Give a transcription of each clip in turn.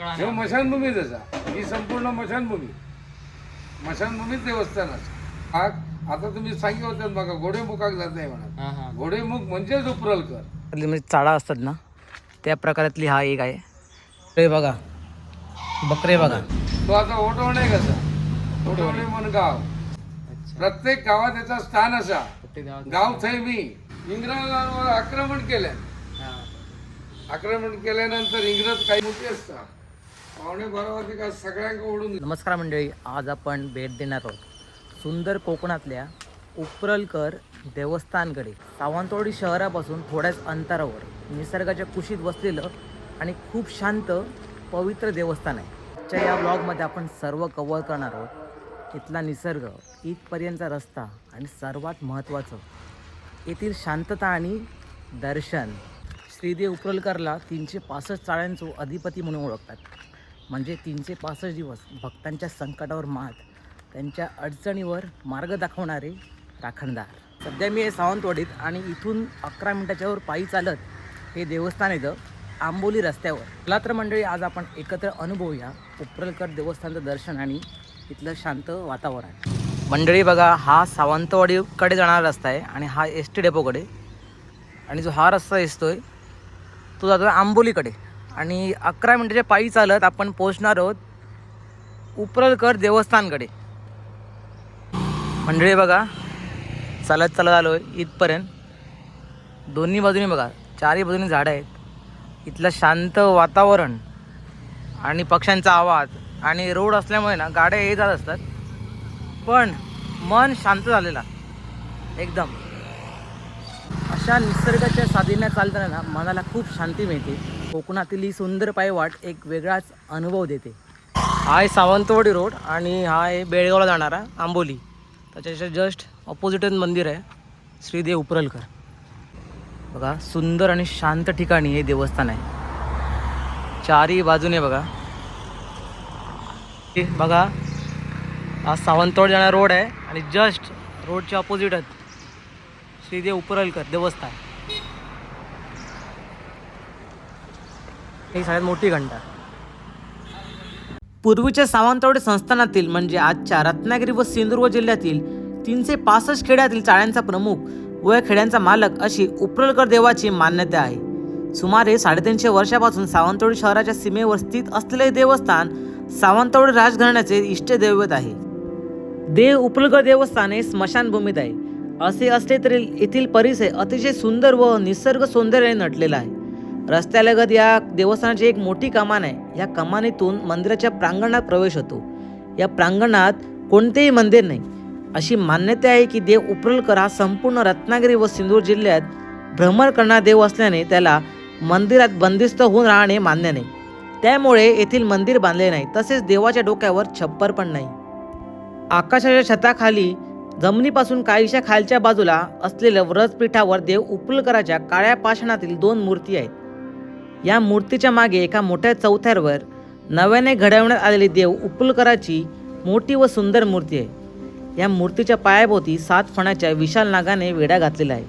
हे मशानभूमीच असा, ही संपूर्ण मशानभूमीच देवस्थानाचं. आता तुम्ही सांगितलं होतं बघा, घोडेमुखाक जात नाही म्हणा. घोडेमुख म्हणजेच उपरलकर म्हणजे चाळा असतात ना त्या प्रकारातली हा एक आहे. ते बघा बकरे बघा. तो आता ओटवणे कसा, ओटवणे म्हण गाव. प्रत्येक गावात याचा स्थान असा. गाव थंय मी इंग्रजांवर आक्रमण केल्यानंतर इंग्रज काही मोठे असतात. 11:15 वाजता सगळ्यांना ओढून. नमस्कार मंडळी, आज आपण भेट देणार आहोत सुंदर कोकणातल्या उपरलकर देवस्थानकडे. सावंतवाडी शहरापासून थोड्याच अंतरावर निसर्गाच्या कुशीत बसलेलं आणि खूप शांत पवित्र देवस्थान आहे. आजच्या या ब्लॉगमध्ये आपण सर्व कव्हर करणार आहोत. इथला निसर्ग, इथपर्यंतचा रस्ता आणि सर्वात महत्त्वाचं येथील शांतता आणि दर्शन. श्रीदेव उपरलकरला 365 चाळ्यांचो अधिपती म्हणून ओळखतात. म्हणजे 365 दिवस भक्तांच्या संकटावर मात, त्यांच्या अडचणीवर मार्ग दाखवणारे राखणदार. सध्या मी आहे सावंतवाडीत आणि इथून 11 मिनिटाच्यावर पायी चालत हे देवस्थान येतं आंबोली रस्त्यावर. चला तर मंडळी, आज आपण एकत्र अनुभवूया उपरलकर देवस्थानचं दर्शन आणि इथलं शांत वातावरण. मंडळी बघा, हा सावंतवाडीकडे जाणारा रस्ता आहे आणि हा एस टी डेपोकडे, आणि जो हा रस्ता दिसतोय तो जातो आंबोलीकडे. आणि 11 मिनिटाच्या पायी चालत आपण पोहोचणार आहोत उपरलकर देवस्थानकडे. मंडळी बघा, चालत आलो आहे इथपर्यंत. दोन्ही बाजूनी बघा, चारही बाजूनी झाडं आहेत. इथलं शांत वातावरण आणि पक्ष्यांचा आवाज आणि रोड असल्यामुळे ना गाड्या ये जात असतात, पण मन शांत झालेला एकदम. अशा निसर्गाच्या साधीनं चालताना ना मनाला खूप शांती मिळते. कोकणातील ही सुंदर पायवाट एक वेगळाच अनुभव देते. हा आहे सावंतवाडी रोड आणि हा आहे बेळगावला जाणारा आंबोली. त्याच्या जस्ट ऑपोजिटच मंदिर आहे श्रीदेव उपरलकर. बघा, सुंदर आणि शांत ठिकाणी हे देवस्थान आहे. चारही बाजूने बघा, बघा हा सावंतवाडी जाणारा रोड आहे आणि जस्ट रोडच्या ऑपोजिटच श्रीदेव उपरलकर देवस्थान. ही सगळ्यात मोठी घंटा. पूर्वीच्या सावंतवाडी संस्थानातील म्हणजे आजच्या रत्नागिरी व सिंधुदुर्ग जिल्ह्यातील 365 खेड्यातील चाळ्यांचा प्रमुख व खेड्यांचा मालक अशी उपरलकर देवाची मान्यता आहे. सुमारे 350 वर्षापासून सावंतवाडी शहराच्या सीमेवर स्थित असलेले देवस्थान सावंतवाडी राजघराण्याचे इष्टदैवत आहे. देव उपरलकर देवस्थान हे स्मशानभूमीत आहे. असे असले तरी येथील परिसर अतिशय सुंदर व निसर्ग सौंदर्याने नटलेला आहे. रस्त्यालगत या देवस्थानाची एक मोठी कमान आहे. या कमानीतून मंदिराच्या प्रांगणात प्रवेश होतो. या प्रांगणात कोणतेही मंदिर नाही अशी मान्यता आहे की देव उपरलकर हा संपूर्ण रत्नागिरी व सिंधुदुर्ग जिल्ह्यात भ्रमण करणारा देव असल्याने त्याला मंदिरात बंदिस्त होऊन राहणे मान्य नाही. त्यामुळे येथील मंदिर बांधले नाही. तसेच देवाच्या डोक्यावर छप्पर पण नाही. आकाशाच्या छताखाली जमिनीपासून काहीशा खालच्या बाजूला असलेल्या व्रजपीठावर देव उपरलकराच्या काळ्या पाषाणातील 2 मूर्ती आहेत. या मूर्तीच्या मागे एका मोठ्या चौथऱ्यावर नव्याने घडवण्यात आलेली देव उपरलकराची मोठी व सुंदर मूर्ती आहे. या मूर्तीच्या पायाभोवती 7 फण्याच्या विशाल नागाने वेढा घातलेला आहे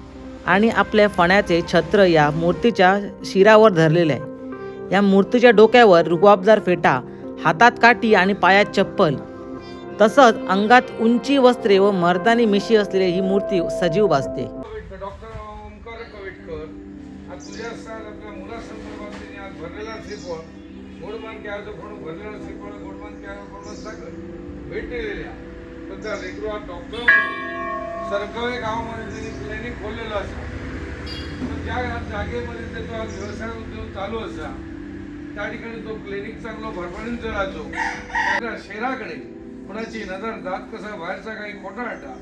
आणि आपल्या फण्याचे छत्र या मूर्तीच्या शिरावर धरलेले आहे. या मूर्तीच्या डोक्यावर रुबाबदार फेटा, हातात काठी आणि पायात चप्पल, तसंच अंगात उंची वस्त्रे व मर्दानी मिशी असलेली ही मूर्ती सजीव भासते. डॉक्टर ओंकार कवेटकर आज तुझ्या आपल्या मुलासंदर्भात त्यांनी आज भरलेला श्रीफळ गोडमान केळाचं फोडून भरलेला श्रीफळ गोडमान केळाचं साखर भेट दिलेल्या. तर त्या लेकरू डॉक्टर सरकवे गावामध्ये त्यांनी क्लिनिक खोललेलं असं. तर ज्या जागेमध्ये त्याचा व्यवसाय उद्योग चालू असा त्या ठिकाणी तो क्लिनिक चांगला भरभरून जराचो. त्या शहराकडे कुणाची नजर जात कसा बाहेरचा काही खोटाटा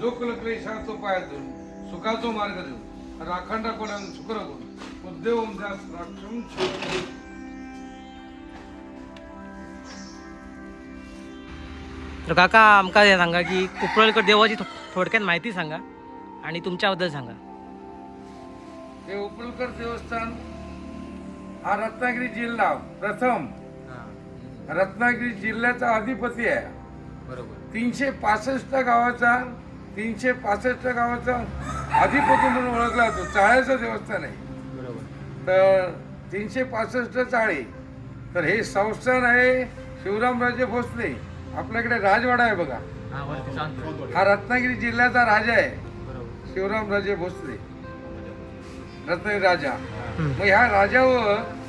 जो क्लेशाचो पाय धरून सुखाचो मार्ग देऊन राखण कोणाला सुखर कोण उद्देव राखून. तर काका आमका सांगा की उपरलकर देवाची थोडक्यात माहिती सांगा आणि तुमच्याबद्दल सांगा. हे उपरलकर देवस्थान हा रत्नागिरी जिल्हा प्रथम रत्नागिरी जिल्ह्याचा अधिपती आहे. बरोबर. 365 गावाचा अधिपती म्हणून ओळखला जातो. चाळ्याचं देवस्थान आहे. बरोबर. तर 365 चाळे तर हे संस्थान आहे शिवरामराजे भोसले. आपल्याकडे राजवाडा आहे बघा, हा रत्नागिरी जिल्ह्याचा राजा आहे शिवरामराजे भोसले, रत्नागिरी राजा. मग ह्या राजावर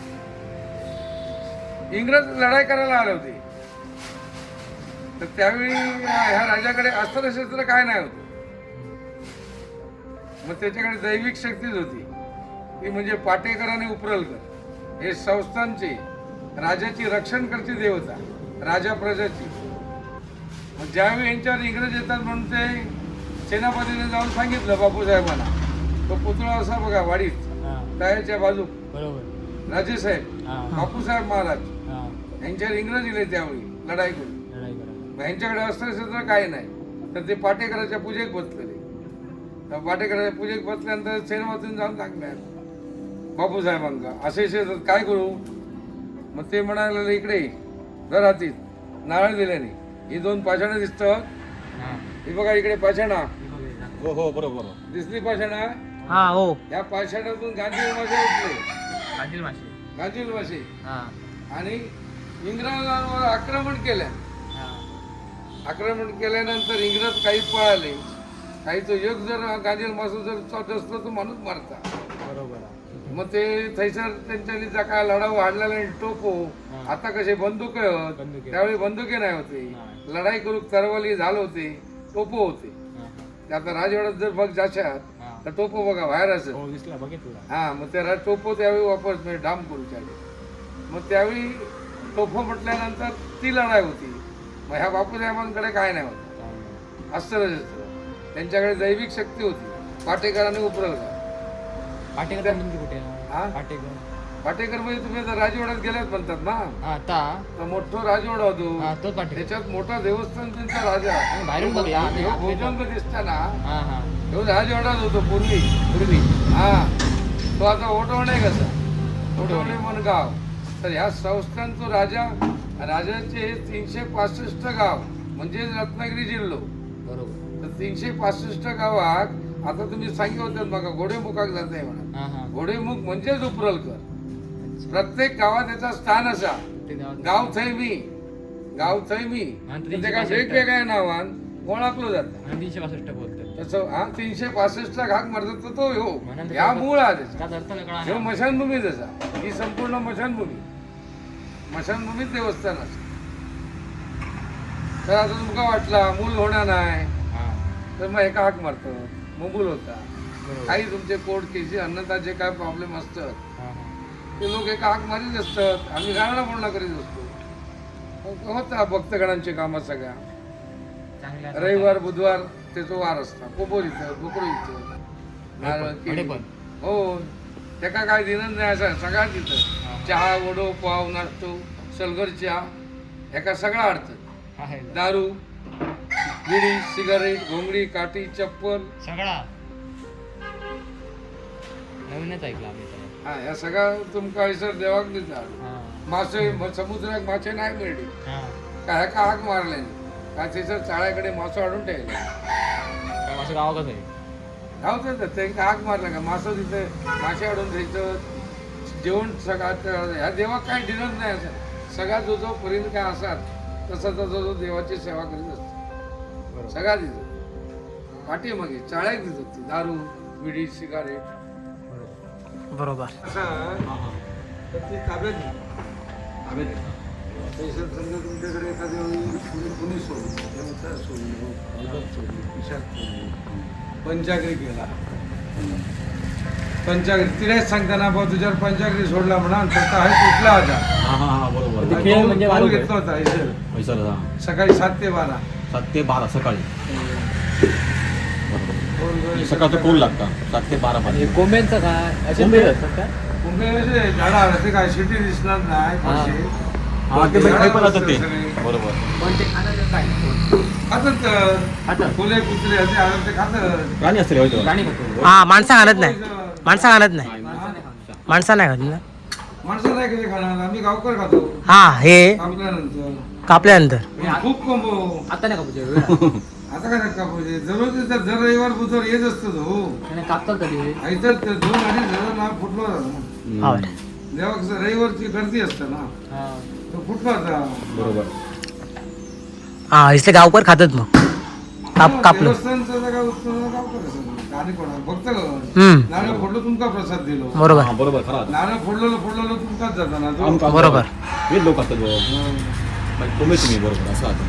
इंग्रज लढाई करायला आले होते. तर त्यावेळी ह्या राजाकडे अस्त्रशस्त्र काय नाही होतं. मग त्याच्याकडे दैविक शक्तीच होती, ती म्हणजे पाटेकर आणि उपरलकर हे संस्थानचे राजाची रक्षण करते देवता, राजा प्रजाची. मग ज्यावेळी यांच्यावर इंग्रज येतात म्हणून ते सेनापतीने जाऊन सांगितलं बापूसाहेबांना, तो पुतळा असा बघा वाडीत तळ्याच्या बाजू, राजेसाहेब बापूसाहेब महाराज यांच्यावर इंग्रज येले त्यावेळी लढाई करून. यांच्याकडे अस्त्रशस्त्र काही नाही, तर ते पाटेकराच्या पूजेक बसलेले. पाटेकराच्या पूजेक बसल्यानंतर सेनापतीने जाऊन सांगणार बापूसाहेबांका असे काय करू. मग ते म्हणाले इकडे जर हातीत नारळ दिल्याने ही 2 पाषाणं दिसतं, ही बघा इकडे पाषाणा, हो हो बरोबर दिसली पाषाणा. हा हो या पाषाणातून गांधील मासे उठले, गांधील मासे, आणि इंग्रजांवर आक्रमण केलं. आक्रमण केल्यानंतर इंग्रज काही पळाले, काही तो योग जर गांधील मासे जर चालत असतो तो माणूस मारता. मग ते थैसर त्यांच्या काय लढाऊ हाडलेला टोपो. आता कसे बंदुके होत, त्यावेळी बंदुके नाही होते, लढाई करू तरवाली झाल होते, टोपो होते. आता राजवाड्यात जर बघ जाशात तर टोपो बघा बाहेर असत. हा, मग त्या टोपो त्यावेळी वापर म्हणजे डाम करू त्यावेळी. मग त्यावेळी टोपो म्हटल्यानंतर ती लढाई होती. मग ह्या बापूसाहेबांकडे काय नाही होत अस्त्रशस्त्र, त्यांच्याकडे दैविक शक्ती होती. पाटेकर आणि उपरलकर. पाटेकर म्हणजे तुम्ही आता राजवाड्यात गेल्यात म्हणतात ना, तर मोठं राजवाडा होतो, त्याच्यात मोठा देवस्थान त्यांचा राजा भोजन दिसताना राजवाडाच होतो पूर्वी. हा, तो आता ओटवणे कसा, ओटवणे मनगाव. तर ह्या संस्थानचा राजा, राजाचे 365 गाव म्हणजे रत्नागिरी जिल्हो. तर 365 गावात आता तुम्ही सांगितलं होतं बघा घोडेमुखाक जात आहे म्हणा. घोडेमुख म्हणजेच उपरलकर. प्रत्येक गावात त्याचा स्थान असा, गाव थैमी, गाव थैमी, ते काय वेगवेगळ्या नावान ओळखलं जातं. 365 बोलतात तसं हा 365 घाक मारतात तो हो, ह्या मूळ हा त्याचा. ह्यो मशानभूमी जसा, ही संपूर्ण मशानभूमी, मशानभूमीत देवस्थान असं. तर आता तुमका वाटला मूल होणार नाही तर मग एका हाक मारतो, मूल होता. काही तुमचे कोर्ट केसी अन्नता जे काय प्रॉब्लेम असतात ते लोक एका हाक मारीत असतात, आम्ही गाणं पूर्ण करीत असतो. होता भक्तगणांची कामं सगळ्या. रविवार बुधवार त्याचा वार असता, पोपोर इथं, बोकडो इथं, नारळ केळी. हो, त्याका काय दिनं नाही असं सगळ्या तिथं. चहा, वडो, पाव, नाश्तो, सलगर चहा, एका सगळा अडतं. दारू, बिडी, सिगारेट, घोंगडी, काठी, चप्पल, सगळा नवीनच ऐकला आम्ही. हा, या सगळ्या तुमका हैसर देवाक दिसतात. मासे समुद्रात मासे नाही मिळते का, ह्या का हाक मारले का त्याच्या चाळ्याकडे मासो आडून ठेवले. माझं गावाकच आहे, गावच त्यांना हाक मारला का मासं तिथे मासे आडून द्यायचं. जेवण सगळ्यात ह्या देवाक काही डिनर नाही असं. सगळा जो जो पर्यंत काय असतात तसा तसा जो देवाची सेवा करीत असतो. सगळा तिथं पाठी मागे चाळ्या दिसत होती, दारू, बिडी, सिगारेट. बरोबर. तर ती ताब्यात तुमच्याकडे एखाद्या कुणी सोडली, सोडली, पंचाग्री केला. पंचाग्री तिलाच सांगताना बा तुझ्यावर पंचाग्री सोडला म्हणा, फक्त आहे कुठला आता घेतला होता सकाळी 7 ते 12. 7 ते 12 सकाळी. सकाळचं कोण लागतं 7 ते 12 पर्यंत. कोंब्यांचं काय कुंभे झाडा ते काय शिटी दिसणार नाही. बरोबर. खातात फुले कुत्रे असे आलं ते खातात. प्राणी असते हा, माणसा घालत नाही, माणसा घालत नाही, माणसा नाही घालत ना. माणसं नाही कधी खाणार, आम्ही गावकर खातो. हा, हे कापल्यानंतर कापल्यानंतर खूप कोंबो. आता नाही का आता काय कापायचे दररोज येतात, दर रविवार बुधवार येत असतो. हो, कापतात कधी इथं 2-2.5 हजार नाव फुटलो. जेव्हा कसं रविवारची गर्दी असते ना तर फुटपाथ बरोबर. हा इसले गावकर खातात मग कापलं. देवस्थानचं जागा उत्पन्न गावकर असं गाणी कोणा फक्त नारळ फोडलं तुमका प्रसाद दिलो. बरोबर हा, बरोबर खरा. नारळ फोडलेलं तुमकाच जाता ना तो. आमकां बरोबर. हे लोक असतात तुम्ही बरोबर असं आता.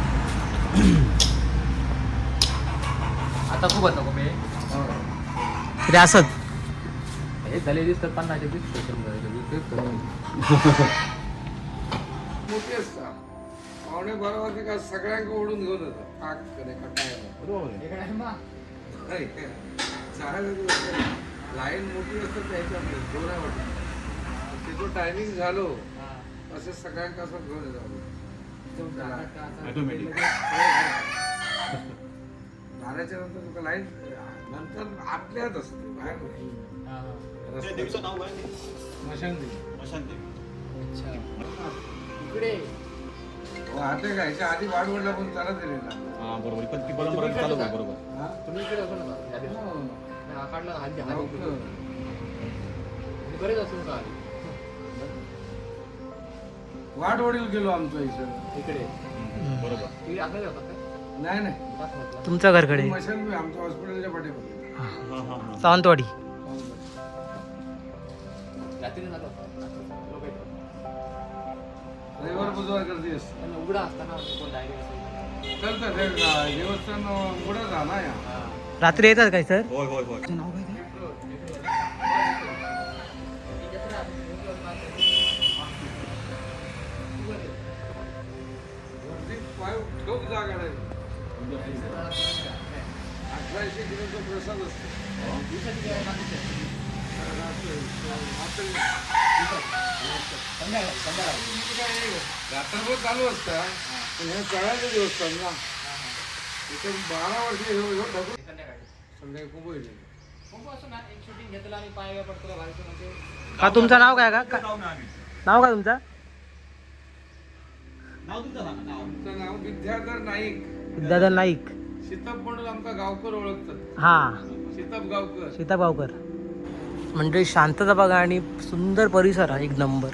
आता खूप होतं मी तरी असत हे झाले दिसतात 50 मोठी असतात पावणे 12 वाजता का सगळ्यांना ओढून घेऊन जातात पाक करे का काय नाही, चालायला दिवस नाही. लाईन मोठी असतात त्याच्यामध्ये जोर आहे वाटत तिथं टायमिंग झालो असं सगळ्यांना असं घेऊन येतात ऑटोमॅटिक. झाल्याच्या नंतर तुका लाईन नंतर आपल्यात असते बाहेर नाही. देवीचं नाव काय? स्मशानदेवी. स्मशानदेवी. इकडे हो आता काय ह्याच्या आधी वाढवडला पण चालत दिलेला हा बरोबर. पण ती परंपरा चालू आहे बरोबर. हा? तुम्ही इकडे असो ना या दिवशी. हो. नाही, हा काढला हल्ली लवकर. मी बरेच असून का वाटवडील गेलो आमच्या इथं इकडे बरोबर. इकडे असं होतात काय नाही नाही उपास म्हटलं. तुमच्या घरकडे स्मशानदेवी आमच्या हॉस्पिटलच्या पाठीमध्ये हा हा हा. सावंतवाडी. रात्री झालं लोक येतात. रविवार बुधवार गर्दी असते पण उघडा असताना कोण डायरेक्ट असेल चालतं ते देवस्थान उघडं झाला या रात्री येतात काय सर? होय होय होय. गर्दी पाय ठोक जागा नाही 1800 किलोचा प्रसाद असतो रात्रभर चालू असता पण हे चढायचं देवस्थान ना इथे 12 वर्ष संध्याकाळी खूप होईल खूप असं ना एक शूटिंग घेतलं आणि पाय पडतो घालतो म्हणजे का तुमचं नाव काय का नाव काय तुमचं? नाव तुमचं सांगा नाव. आमचं नाव विद्याधर नाईक विद्याधर नाईक. सीतप म्हणून आमचा गावकर ओळखतात हा सीतप गावकर सीतागावकर. म्हणजे शांतता बघा आणि सुंदर परिसर आहे एक नंबर.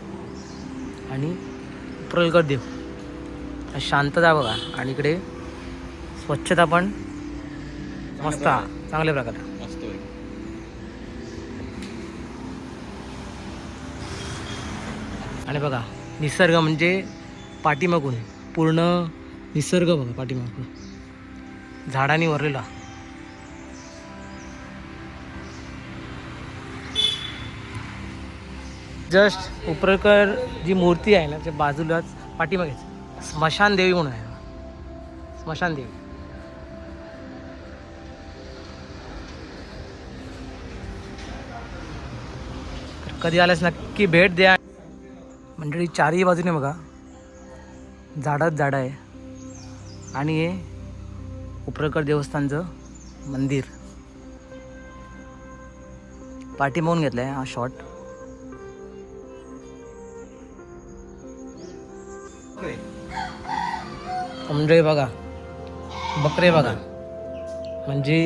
आणि उप्रलकर देव शांतता बघा आणि इकडे स्वच्छता पण मस्त चांगल्या प्रकारे. मस्त आहे. आणि बघा निसर्ग म्हणजे पाठीमागून पूर्ण निसर्ग बघा पाठीमागून झाडांनी भरलेला. जस्ट उपरकर जी मूर्ती आहे ना त्या बाजूलाच पाठीमागेच स्मशान देवी म्हणून आहे. स्मशान देवी. तर कधी आल्यास नक्की भेट द्या. मंडळी चारही बाजूने बघा झाडच झाडं आहे आणि हे उपरकर देवस्थानचं मंदिर पाठीमागून घेतलं आहे हा शॉट. मंडळी बघा बकरे बघा म्हणजे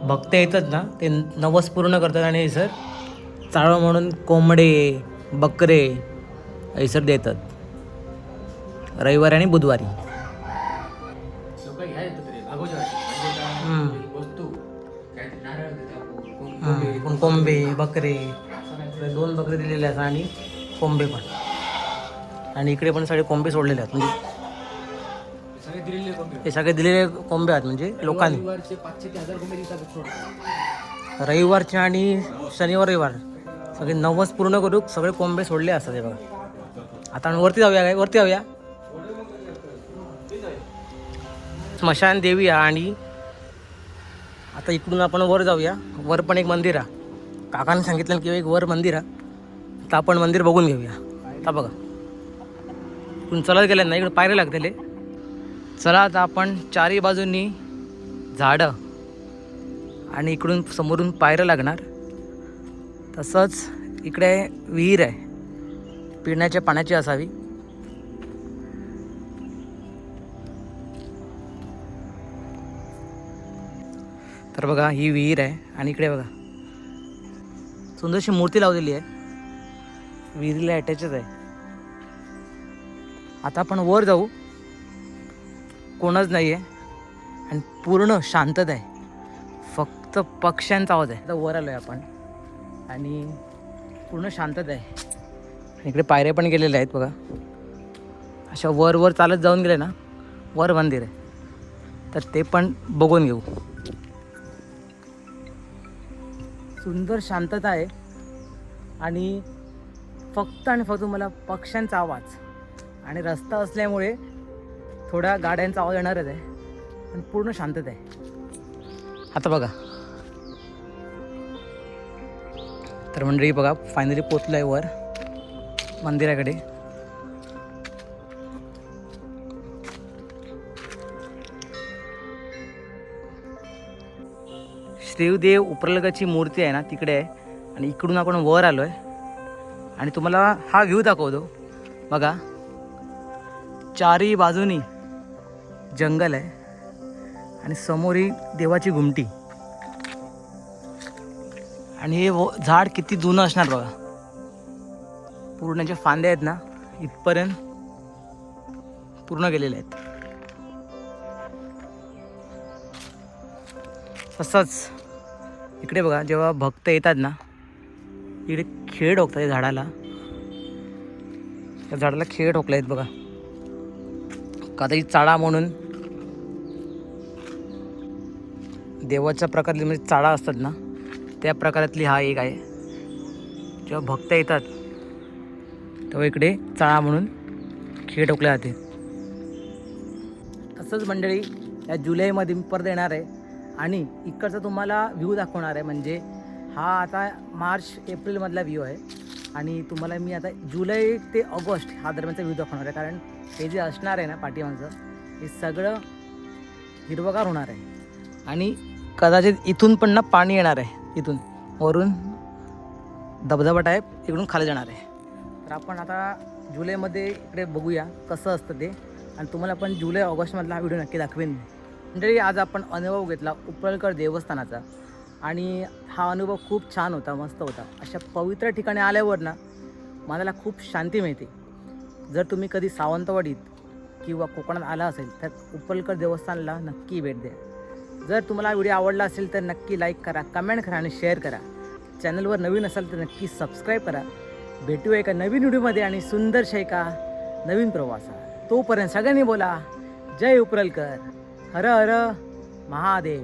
भक्त येतात ना ते नवस पूर्ण करतात आणि सर चाळव म्हणून कोंबडे बकरे ऐसर देतात रविवारी आणि बुधवारी. लोक घ्या येतात रे भागवतात वस्तू काय ते नारळ देतात कोण कोंबे बकरे 2 बकरे दिलेले आहेत आणि कोंबे पण. आणि इकडे पण सगळे कोंबे सोडलेले आहेत म्हणजे सगळे दिलेले कोंबे हे सगळे दिलेले कोंबे आहेत म्हणजे लोकांनी. रविवारचे 500 ते 1000 कोंबे दिवसात सोडतात. रविवारचे आणि शनिवार रविवार सगळे नवस पूर्ण करू सगळे कोंबे सोडले असतात हे बघा. आता आपण वरती जाऊया काय वरती जाऊया स्मशान देवी आणि आता इकडून आपण वर जाऊया. वर पण एक मंदिर आहे काकाने सांगितलं की एक वर मंदिर आहे तर आपण मंदिर बघून घेऊया. आता बघा इकडून चलत गेलं ना इकडे पायऱ्या लागतेले. चला आता आपण चारही बाजूंनी झाडं आणि इकडून समोरून पायऱ्या लागणार. तसंच इकडे विहीर आहे पिण्याच्या पाण्याची असावी. तर बघा ही विहीर आहे आणि इकडे बघा सुंदरशी मूर्ती लावलेली आहे विहिरीला अटॅचच आहे. आता आपण वर जाऊ, कोणच नाही आहे आणि पूर्ण शांतता आहे, फक्त पक्ष्यांचा आवाज आहे. आता वर आलो आहे आपण आणि पूर्ण शांतता आहे. आणि इकडे पायऱ्या पण गेलेल्या आहेत बघा. अशा वर वर चालत जाऊन गेले ना, वर मंदिर आहे, तर ते पण बघून घेऊ. सुंदर शांतता आहे आणि फक्त मला पक्ष्यांचा आवाज आणि रस्ता असल्यामुळे थोड्या गाड्यांचा आवाज येणारच आहे, पण पूर्ण शांतता आहे. आता बघा तर मंडळी बघा, फायनली पोचलो आहे वर मंदिराकडे. श्रीदेव उपरलगाची मूर्ती आहे ना, तिकडे आहे. आणि इकडून आपण वर आलो आहे आणि तुम्हाला हा व्ह्यू दाखवतो बघा. चारी बाजूनी जंगल आहे आणि समोर ही देवाची घुमटी. आणि हे झाड किती जुनं असणार बघा. पूर्ण जे फांदे आहेत ना, इथपर्यंत पूर्ण गेलेले आहेत. तसंच इकडे बघा, जेव्हा भक्त येतात ना, इकडे खिळे ठोकतात झाडाला. त्या झाडाला खिळे ठोकले आहेत बघा, कदाचित चाळा म्हणून. देवाच्या प्रकारातली म्हणजे चाळा असतात ना, त्या प्रकारातली हा एक आहे. जेव्हा भक्त येतात तेव्हा इकडे चाळा म्हणून खिळे ठोकले जाते. तसंच मंडळी या जुलैमध्ये मी परत येणार आहे आणि इकडचा तुम्हाला व्ह्यू दाखवणार आहे. म्हणजे हा आता मार्च एप्रिलमधला व्ह्यू आहे आणि तुम्हाला मी आता जुलै ते ऑगस्ट हा दरम्यानचा व्ह्यू दाखवणार आहे. कारण हे जे असणार आहे ना पाठीमागचं, हे सगळं हिरवगार होणार आहे. आणि कदाचित इथून पण ना पाणी येणार आहे, इथून वरून धबधबा टाईप इकडून खाली जाणार आहे. तर आपण आता जुलैमध्ये इकडे बघूया कसं असतं ते, आणि तुम्हाला पण जुलै ऑगस्टमधला हा व्हिडिओ नक्की दाखवेन. म्हणजे आज आपण अनुभव घेतला उपरलकर देवस्थानाचा आणि हा अनुभव खूप छान होता, मस्त होता. अशा पवित्र ठिकाणी आल्यावर ना मनाला खूप शांती मिळते. जर तुम्ही कधी सावंतवाडीत किंवा कोकणात आला असेल तर उपरलकर देवस्थानला नक्की भेट द्या. जर तुम्हाला हा व्हिडिओ आवडला असेल तर नक्की लाईक करा, कमेंट करा आणि शेअर करा. चॅनलवर नवीन असाल तर नक्की सबस्क्राईब करा. भेटूया एका नवीन व्हिडिओमध्ये आणि सुंदरशा एका नवीन प्रवासात. तोपर्यंत सगळ्यांनी बोला जय उपरलकर, हर हर महादेव.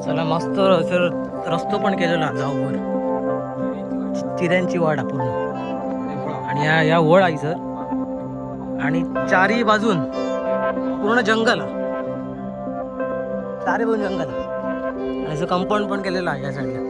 चला मस्त सर रस्तो पण केलेला जाऊवर, चिऱ्यांची वाड पूर्ण. आणि या वड आहे सर, आणि चारी बाजून पूर्ण जंगल, चारी बाजून जंगल. आणि असं कंपाऊंड पण केलेलं आहे या साईडला.